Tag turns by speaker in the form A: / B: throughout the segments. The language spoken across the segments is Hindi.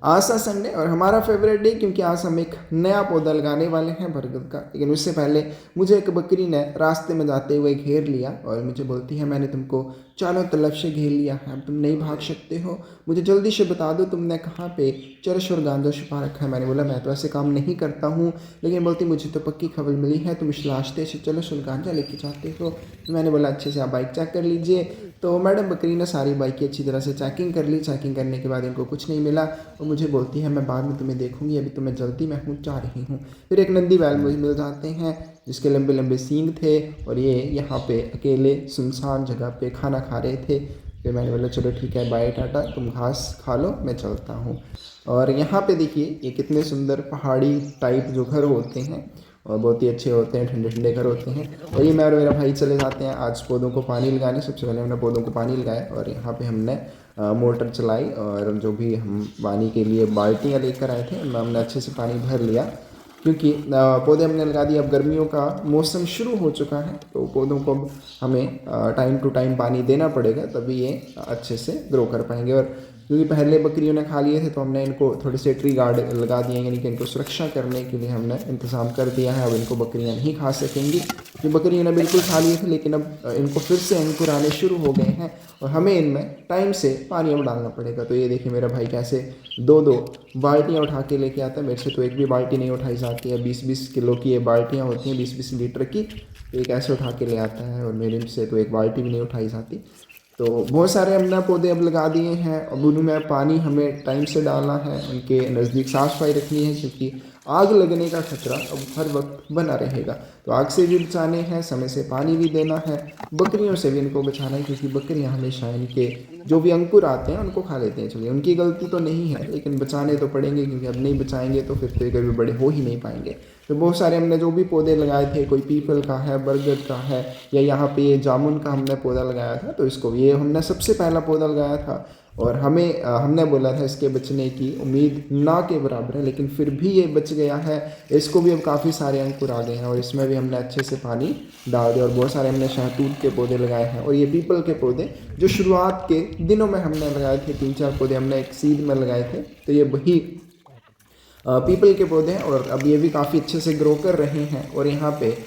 A: आज था संडे और हमारा फेवरेट डे, क्योंकि आज हम एक नया पौधा लगाने वाले हैं बरगद का। लेकिन उससे पहले मुझे एक बकरी ने रास्ते में जाते हुए घेर लिया और मुझे बोलती है, मैंने तुमको चारों तरफ से घेर लिया है, अब तुम नहीं भाग सकते हो, मुझे जल्दी से बता दो तुमने कहाँ पे चरस और गांजा छुपा रखा है। मैंने बोला मैं तो ऐसे काम नहीं करता हूँ। लेकिन बोलती मुझे तो पक्की खबर मिली है तुम इस रास्ते से चरस और गांजा लेके जाते हो। तो मैंने बोला अच्छे से आप बाइक चेक कर लीजिए। तो मैडम बकरी ने सारी बाइक की अच्छी तरह से चेकिंग कर ली। चेकिंग करने के बाद इनको कुछ नहीं मिला और मुझे बोलती है मैं बाद में तुम्हें देखूंगी, अभी तो मैं जल्दी में हूँ, जा रही हूँ। फिर एक नंदी बैल मुझे मिल जाते हैं जिसके लंबे लंबे सींग थे और ये यहाँ पे अकेले सुनसान जगह पे खाना खा रहे थे। फिर मैंने बोला चलो ठीक है बाय टाटा, तुम घास खा लो, मैं चलता हूँ। और यहाँ पे देखिए ये कितने सुंदर पहाड़ी टाइप जो घर होते हैं और बहुत ही अच्छे होते हैं, ठंडे ठंडे घर होते हैं। और ये मैं और मेरा भाई चले जाते हैं आज पौधों को पानी लगाने। सबसे पहले हमने पौधों को पानी लगाया और यहाँ पे हमने मोटर चलाई और जो भी हम पानी के लिए बाल्टियाँ लेकर आए थे उनमें हमने अच्छे से पानी भर लिया, क्योंकि पौधे हमने लगा दिए। अब गर्मियों का मौसम शुरू हो चुका है तो पौधों को अब हमें टाइम टू टाइम पानी देना पड़ेगा, तभी ये अच्छे से ग्रो कर पाएंगे। और क्योंकि पहले बकरियों ने खा लिए थे तो हमने इनको थोड़े से ट्री गार्ड लगा दिए हैं, यानी कि इनको सुरक्षा करने के लिए हमने इंतज़ाम कर दिया है। अब इनको बकरियां नहीं खा सकेंगी। ये बकरियों ने बिल्कुल खा लिए थे लेकिन अब इनको फिर से अंकुर आने शुरू हो गए हैं और हमें इनमें टाइम से पानी अब डालना पड़ेगा। तो ये देखिए मेरा भाई कैसे दो दो बाल्टियाँ उठा के लेके आता है। मेरे से तो एक भी बाल्टी नहीं उठाई जाती है। 20-20 किलो की ये बाल्टियाँ होती हैं, 20-20 लीटर की। तो ये कैसे उठा के ले आता है और मेरे से तो एक बाल्टी भी नहीं उठाई जाती। तो बहुत सारे हमने पौधे अब लगा दिए हैं। अब उनमें पानी हमें टाइम से डालना है, उनके नज़दीक साफ़ सफाई रखनी है, क्योंकि आग लगने का खतरा अब हर वक्त बना रहेगा। तो आग से भी बचाने हैं, समय से पानी भी देना है, बकरियों से भी इनको बचाना है, क्योंकि बकरियां हमेशा इनके जो भी अंकुर आते हैं उनको खा लेते हैं। चलिए उनकी गलती तो नहीं है लेकिन बचाने तो पड़ेंगे, क्योंकि अब नहीं बचाएंगे तो फिर तो ये कभी बड़े हो ही नहीं पाएंगे। तो बहुत सारे हमने जो भी पौधे लगाए थे, कोई पीपल का है, बरगद का है, या यहाँ पे ये जामुन का हमने पौधा लगाया था। तो इसको ये हमने सबसे पहला पौधा लगाया था और हमने बोला था इसके बचने की उम्मीद ना के बराबर है, लेकिन फिर भी ये बच गया है। इसको भी अब काफ़ी सारे अंकुर आ गए हैं और इसमें भी हमने अच्छे से पानी डाल दिया। और बहुत सारे हमने शहतूत के पौधे लगाए हैं और ये पीपल के पौधे जो शुरुआत के दिनों में हमने लगाए थे, 3-4 पौधे हमने एक सीड में लगाए थे। तो ये वही पीपल के पौधे हैं और अब ये भी काफ़ी अच्छे से ग्रो कर रहे हैं। और यहाँ पे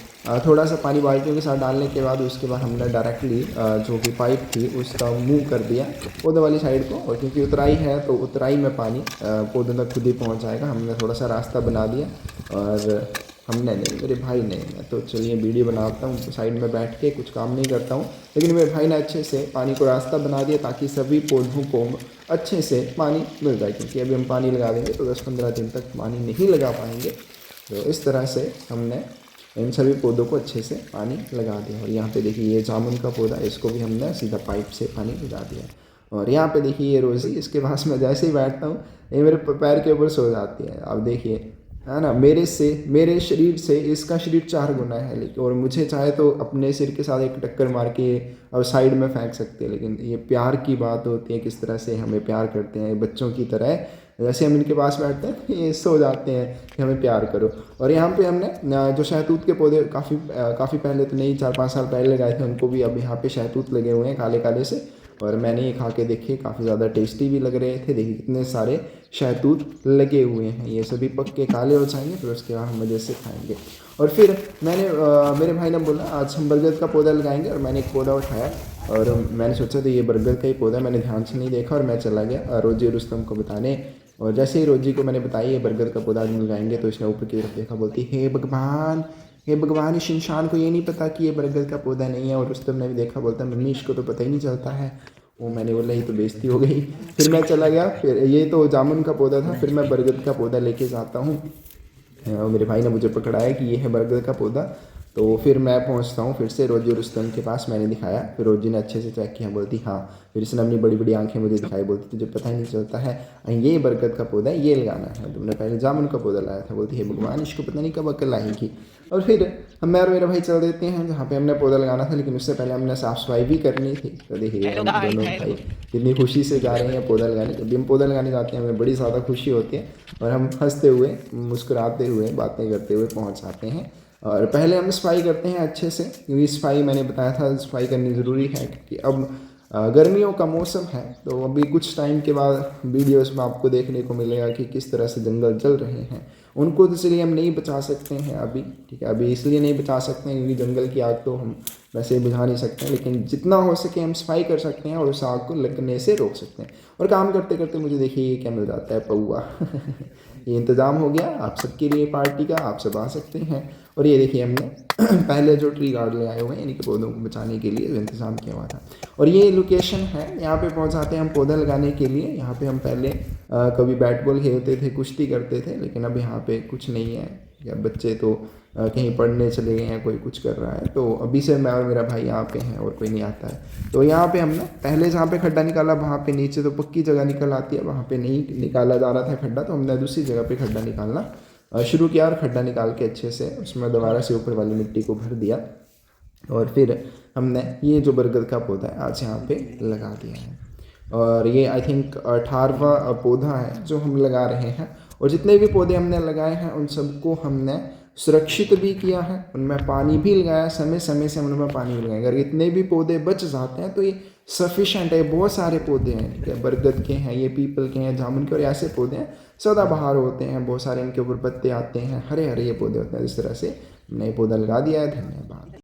A: थोड़ा सा पानी बाल्टियों के साथ डालने के बाद उसके बाद हमने डायरेक्टली जो भी पाइप थी उसका मुंह कर दिया पौधे वाली साइड को। और क्योंकि उतराई है तो उतराई में पानी पौधों तक खुद ही पहुँच जाएगा। हमने थोड़ा सा रास्ता बना दिया और हमने नहीं, मेरे भाई ने, मैं तो चलिए वीडियो बनाता हूँ तो साइड में बैठ के कुछ काम नहीं करता हूँ, लेकिन मेरे भाई ने अच्छे से पानी को रास्ता बना दिया ताकि सभी पौधों को अच्छे से पानी मिल जाए। क्योंकि अभी हम पानी लगा देंगे तो 10-15 दिन तक पानी नहीं लगा पाएंगे। तो इस तरह से हमने इन सभी पौधों को अच्छे से पानी लगा दिया। और यहाँ पे देखिए ये जामुन का पौधा, इसको भी हमने सीधा पाइप से पानी लगा दिया। और यहाँ पे देखिए ये रोज़ी, इसके पास मैं जैसे ही बैठता हूँ ये मेरे पैर के ऊपर सो जाती है। अब देखिए है ना, मेरे शरीर से इसका शरीर 4 गुना है, लेकिन और मुझे चाहे तो अपने सिर के साथ एक टक्कर मार के अब साइड में फेंक सकते हैं। लेकिन ये प्यार की बात होती है, किस तरह से हमें प्यार करते हैं बच्चों की तरह। जैसे हम इनके पास बैठते हैं ये सो जाते हैं कि हमें प्यार करो। और यहाँ पे हमने जो शहतूत के पौधे काफ़ी पहले तो नहीं, 4-5 साल पहले लगाए थे, उनको भी अब यहाँ पे शहतूत लगे हुए हैं काले काले से। और मैंने ये खा के देखे, काफ़ी ज़्यादा टेस्टी भी लग रहे थे। देखिए कितने सारे शहतूत लगे हुए हैं, ये सभी पक के काले हो जाएंगे फिर उसके बाद हम मज़े से खाएंगे। और फिर मेरे भाई ने बोला आज हम बरगद का पौधा लगाएंगे और मैंने एक पौधा उठाया और मैंने सोचा तो ये बरगद का ही पौधा, मैंने ध्यान से नहीं देखा और मैं चला गया रोजी और रुस्तम को बताने। और जैसे ही रोजी को मैंने बताया ये बरगद का पौधा आज हम लगाएंगे तो इसने ऊपर की तरफ देखा, बोलती हे भगवान, हे भगवान, इस इंसान को ये नहीं पता कि ये बरगद का पौधा नहीं है। और रुस्तम ने भी देखा, बोलता मम्मी इसको तो पता ही नहीं चलता है। वो मैंने बोला ये तो बेइज्जती हो गई। फिर मैं चला गया, फिर ये तो जामुन का पौधा था, फिर मैं बरगद का पौधा लेके जाता हूँ। और मेरे भाई ने मुझे पकड़ाया कि ये है बरगद का पौधा। तो फिर मैं पहुंचता हूँ फिर से रोजी और रुस्तम के पास, मैंने दिखाया, फिर रोजी ने अच्छे से चेक किया, बोलती हाँ। फिर इसने अपनी बड़ी बड़ी आंखें मुझे दिखाई, बोलती तुझे पता ही नहीं चलता है, ये बरगद का पौधा है, ये लगाना है, तुमने पहले जामुन का पौधा लाया था। बोलती है भगवान, इसको पता नहीं कब अकल आएगी। और फिर हम और मेरा भाई चल देते हैं जहाँ पे हमने पौधा लगाना था, लेकिन उससे पहले हमने साफ़ सफाई भी करनी थी। तो देखिए हम दोनों भाई कितनी खुशी से जा रहे हैं पौधा लगाने। जब भी हम पौधा लगाने जाते हैं हमें बड़ी ज़्यादा खुशी होती है और हम हंसते हुए, मुस्कुराते हुए, बातें करते हुए पहुँच जाते हैं। और पहले हम सफाई करते हैं अच्छे से, क्योंकि सफाई मैंने बताया था सफाई करनी ज़रूरी है, क्योंकि अब गर्मियों का मौसम है, तो अभी कुछ टाइम के बाद वीडियोस में आपको देखने को मिलेगा कि किस तरह से जंगल जल रहे हैं। उनको तो इसलिए हम नहीं बचा सकते हैं अभी, ठीक है, अभी इसलिए नहीं बचा सकते हैं क्योंकि जंगल की आग तो हम वैसे ही बुझा नहीं सकते हैं, लेकिन जितना हो सके हम सफाई कर सकते हैं और उस आग को लगने से रोक सकते हैं। और काम करते करते मुझे देखिए ये क्या मिल जाता है, पौआ ये इंतज़ाम हो गया आप सबके लिए पार्टी का, आप सब आ सकते हैं। और ये देखिए हमने पहले जो ट्री गार्ड ले आए हुए हैं, इनके पौधों को बचाने के लिए जो इंतज़ाम किया हुआ था। और ये लोकेशन है, यहाँ पे पहुँच जाते हैं हम पौधा लगाने के लिए। यहाँ पे हम पहले कभी बैट बॉल खेलते थे, कुश्ती करते थे, लेकिन अब यहाँ पे कुछ नहीं है, या बच्चे तो कहीं पढ़ने चले गए हैं, कोई कुछ कर रहा है, तो अभी से मैं और मेरा भाई यहाँ पे हैं और कोई नहीं आता है। तो यहाँ पे हमने पहले जहाँ पे खड्डा निकाला वहाँ पे नीचे तो पक्की जगह निकल आती है, वहाँ पे नहीं निकाला जा रहा था खड्डा, तो हमने दूसरी जगह पे खड्डा निकालना शुरू किया और खड्डा निकाल के अच्छे से उसमें दोबारा से ऊपर वाली मिट्टी को भर दिया। और फिर हमने ये जो बरगद का पौधा है आज यहाँ पे लगा दिया है। और ये आई थिंक 18वां पौधा है जो हम लगा रहे हैं। और जितने भी पौधे हमने लगाए हैं उन सबको हमने सुरक्षित भी किया है, उनमें पानी भी लगाया, समय समय से उनमें पानी भी लगाया। अगर इतने भी पौधे बच जाते हैं तो ये सफिशेंट है। बहुत सारे पौधे हैं, ठीक है, बरगद के हैं, ये पीपल के हैं, जामुन के, और ऐसे पौधे हैं सदाबहार होते हैं, बहुत सारे इनके ऊपर पत्ते आते हैं, हरे हरे ये पौधे होते हैं। इस तरह से हमने ये पौधा लगा दिया है। धन्यवाद।